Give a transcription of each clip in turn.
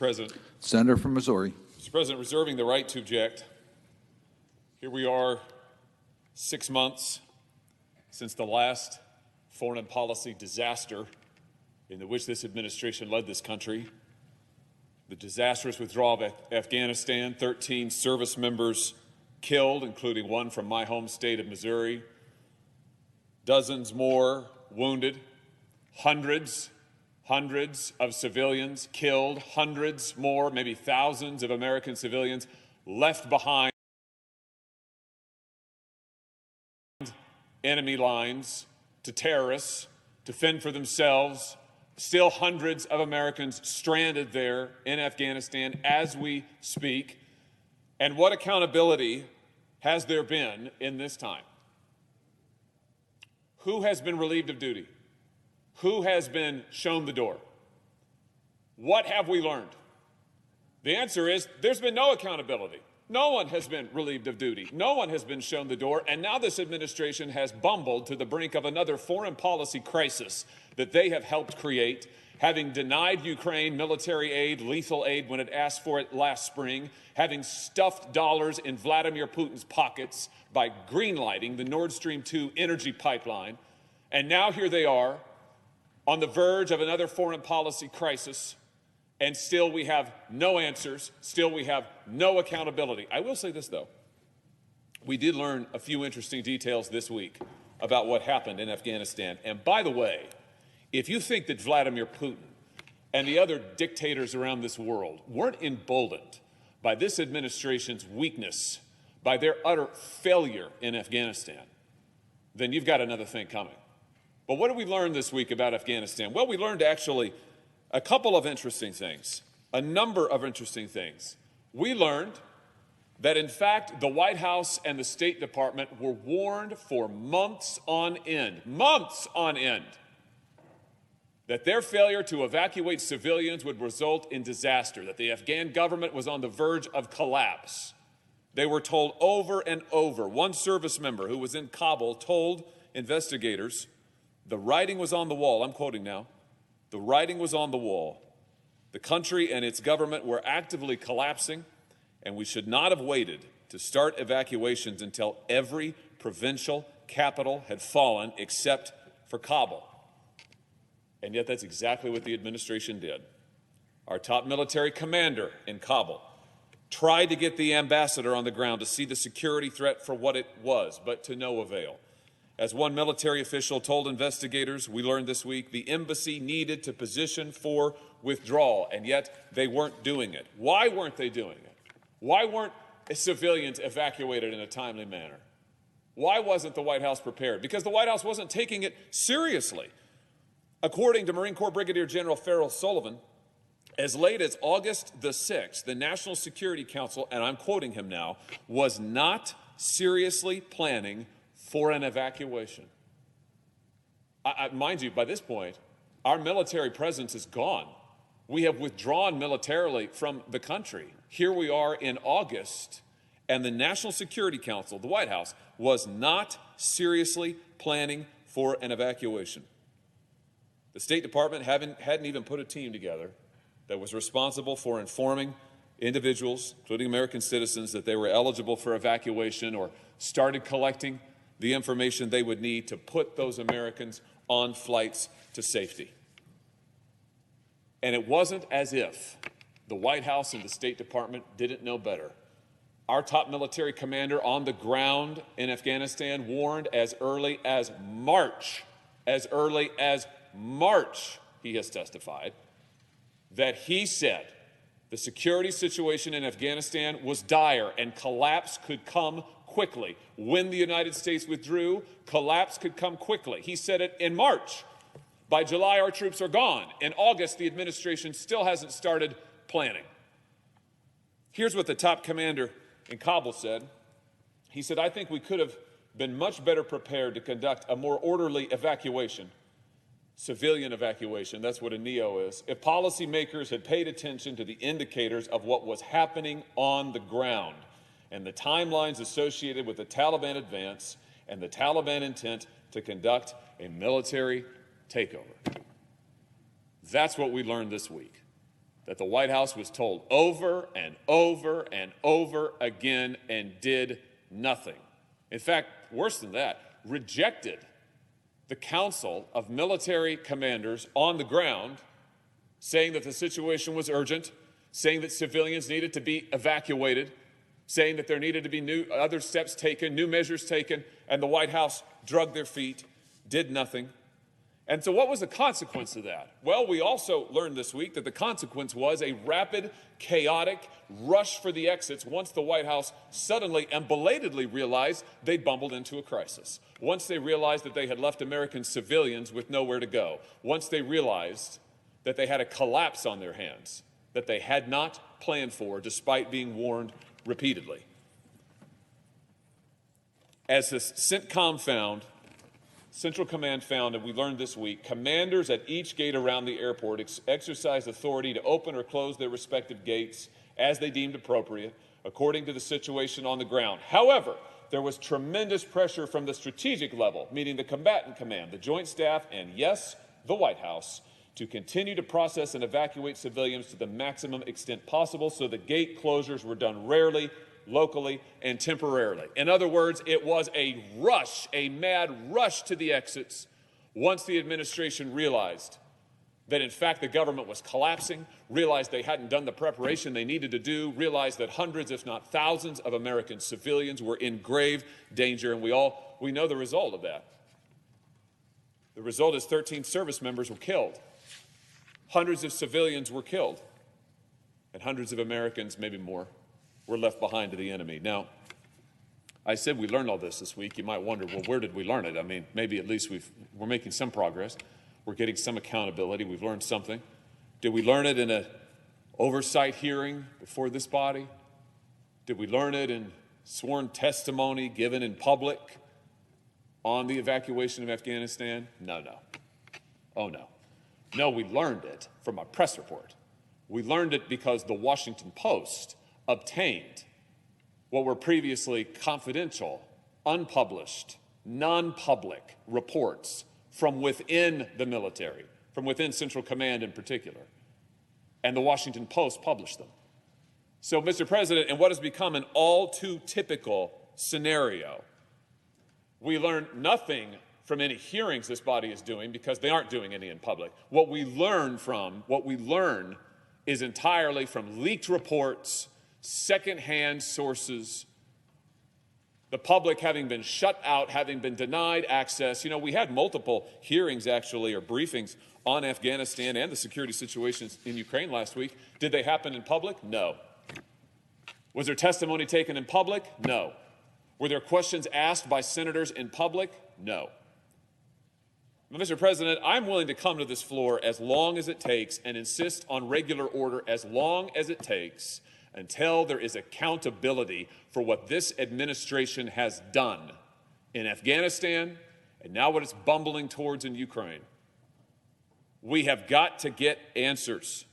President. Senator from Missouri. Mr. President, reserving the right to object. Here we are 6 months since the last foreign policy disaster in which this administration led this country. The disastrous withdrawal of Afghanistan, 13 service members killed, including one from my home state of Missouri, dozens more wounded, hundreds of civilians killed, hundreds more, maybe thousands of American civilians left behind enemy lines to terrorists to fend for themselves. Still hundreds of Americans stranded there in Afghanistan as we speak. And what accountability has there been in this time? Who has been relieved of duty? Who has been shown the door? What have we learned? The answer is there's been no accountability. No one has been relieved of duty. No one has been shown the door. And now this administration has bumbled to the brink of another foreign policy crisis that they have helped create, having denied Ukraine military aid, lethal aid when it asked for it last spring, having stuffed dollars in Vladimir Putin's pockets by greenlighting the Nord Stream 2 energy pipeline. And now here they are on the verge of another foreign policy crisis, and still we have no answers, still we have no accountability. I will say this, though. We did learn a few interesting details this week about what happened in Afghanistan. And by the way, if you think that Vladimir Putin and the other dictators around this world weren't emboldened by this administration's weakness, by their utter failure in Afghanistan, then you've got another thing coming. But what did we learn this week about Afghanistan? Well, we learned actually a couple of interesting things, a number of interesting things. We learned that, in fact, the White House and the State Department were warned for months on end, that their failure to evacuate civilians would result in disaster, that the Afghan government was on the verge of collapse. They were told over and over. One service member who was in Kabul told investigators, the writing was on the wall. I'm quoting now. The writing was on the wall. The country and its government were actively collapsing, and we should not have waited to start evacuations until every provincial capital had fallen except for Kabul. And yet that's exactly what the administration did. Our top military commander in Kabul tried to get the ambassador on the ground to see the security threat for what it was, but to no avail. As one military official told investigators, we learned this week, the embassy needed to position for withdrawal, and yet they weren't doing it. Why weren't they doing it? Why weren't civilians evacuated in a timely manner? Why wasn't the White House prepared? Because the White House wasn't taking it seriously. According to Marine Corps Brigadier General Farrell Sullivan, as late as August the 6th, the National Security Council, and I'm quoting him now, was not seriously planning for an evacuation. Mind you, by this point, our military presence is gone. We have withdrawn militarily from the country. Here we are in August, and the National Security Council, the White House, was not seriously planning for an evacuation. The State Department hadn't even put a team together that was responsible for informing individuals, including American citizens, that they were eligible for evacuation, or started collecting the information they would need to put those Americans on flights to safety. And it wasn't as if the White House and the State Department didn't know better. Our top military commander on the ground in Afghanistan warned as early as March, he has testified, that he said the security situation in Afghanistan was dire and collapse could come quickly. When the United States withdrew, collapse could come quickly. He said it in March. By July, our troops are gone. In August, the administration still hasn't started planning. Here's what the top commander in Kabul said. He said, I think we could have been much better prepared to conduct a more orderly evacuation, civilian evacuation, that's what a NEO is, if policymakers had paid attention to the indicators of what was happening on the ground and the timelines associated with the Taliban advance and the Taliban intent to conduct a military takeover. That's what we learned this week. that the White House was told over and over and over again and did nothing. In fact, worse than that, rejected the council of military commanders on the ground, saying that the situation was urgent, saying that civilians needed to be evacuated, saying that there needed to be other steps taken, new measures taken, and the White House drugged their feet, did nothing. And so what was the consequence of that? Well, we also learned this week that the consequence was a rapid, chaotic rush for the exits once the White House suddenly and belatedly realized they'd bumbled into a crisis. Once they realized that they had left American civilians with nowhere to go. Once they realized that they had a collapse on their hands that they had not planned for, despite being warned repeatedly. As the CENTCOM found, Central Command found, and we learned this week, commanders at each gate around the airport exercised authority to open or close their respective gates as they deemed appropriate, according to the situation on the ground. However, there was tremendous pressure from the strategic level, meaning the combatant command, the Joint Staff, and yes, the White House, to continue to process and evacuate civilians to the maximum extent possible, so the gate closures were done rarely, locally, and temporarily. In other words, it was a rush, a mad rush to the exits once the administration realized that, in fact, the government was collapsing, realized they hadn't done the preparation they needed to do, realized that hundreds, if not thousands, of American civilians were in grave danger, and we know the result of that. The result is 13 service members were killed. Hundreds of civilians were killed, and hundreds of Americans, maybe more, were left behind to the enemy. Now, I said we learned all this week. You might wonder, well, where did we learn it? I mean, maybe at least we're making some progress. We're getting some accountability. We've learned something. Did we learn it in an oversight hearing before this body? Did we learn it in sworn testimony given in public on the evacuation of Afghanistan? No. Oh, no. No, we learned it from a press report. We learned it because the Washington Post obtained what were previously confidential, unpublished, non-public reports from within the military, from within Central Command in particular. And the Washington Post published them. So, Mr. President, in what has become an all too typical scenario, we learned nothing from any hearings this body is doing because they aren't doing any in public. What we learn is entirely from leaked reports, secondhand sources, the public having been shut out, having been denied access. You know, we had multiple hearings, actually, or briefings on Afghanistan and the security situations in Ukraine last week. Did they happen in public? No. Was there testimony taken in public? No. Were there questions asked by senators in public? No. Mr. President, I'm willing to come to this floor as long as it takes and insist on regular order as long as it takes until there is accountability for what this administration has done in Afghanistan and now what it's bumbling towards in Ukraine. We have got to get answers.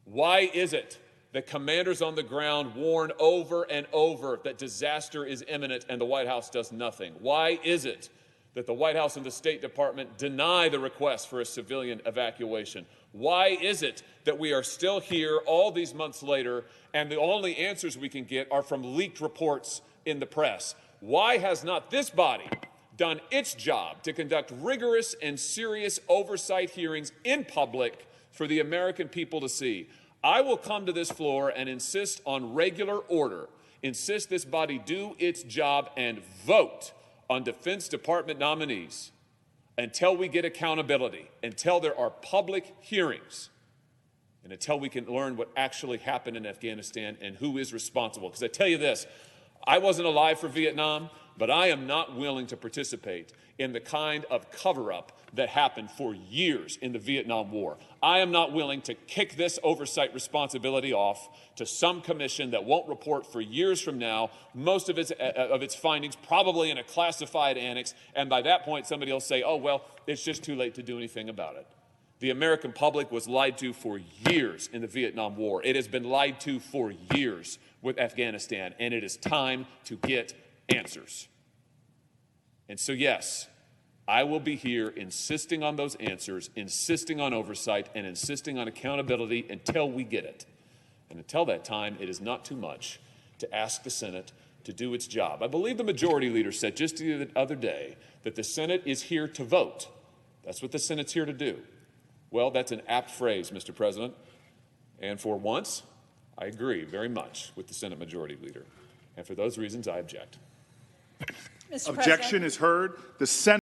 Why is it that commanders on the ground warn over and over that disaster is imminent and the White House does nothing? Why is it that the White House and the State Department deny the request for a civilian evacuation? Why is it that we are still here all these months later and the only answers we can get are from leaked reports in the press? Why has not this body done its job to conduct rigorous and serious oversight hearings in public for the American people to see? I will come to this floor and insist on regular order, insist this body do its job and vote on Defense Department nominees until we get accountability, until there are public hearings, and until we can learn what actually happened in Afghanistan and who is responsible. Because I tell you this, I wasn't alive for Vietnam, but I am not willing to participate in the kind of cover-up that happened for years in the Vietnam War. I am not willing to kick this oversight responsibility off to some commission that won't report for years from now, most of its findings probably in a classified annex, and by that point somebody will say, oh, well, it's just too late to do anything about it. The American public was lied to for years in the Vietnam War. It has been lied to for years with Afghanistan, and it is time to get answers. And so, yes, I will be here insisting on those answers, insisting on oversight, and insisting on accountability until we get it. And until that time, it is not too much to ask the Senate to do its job. I believe the majority leader said just the other day that the Senate is here to vote. That's what the Senate's here to do. Well, that's an apt phrase, Mr. President. And for once, I agree very much with the Senate Majority Leader. And for those reasons, I object. Objection is heard. The Senate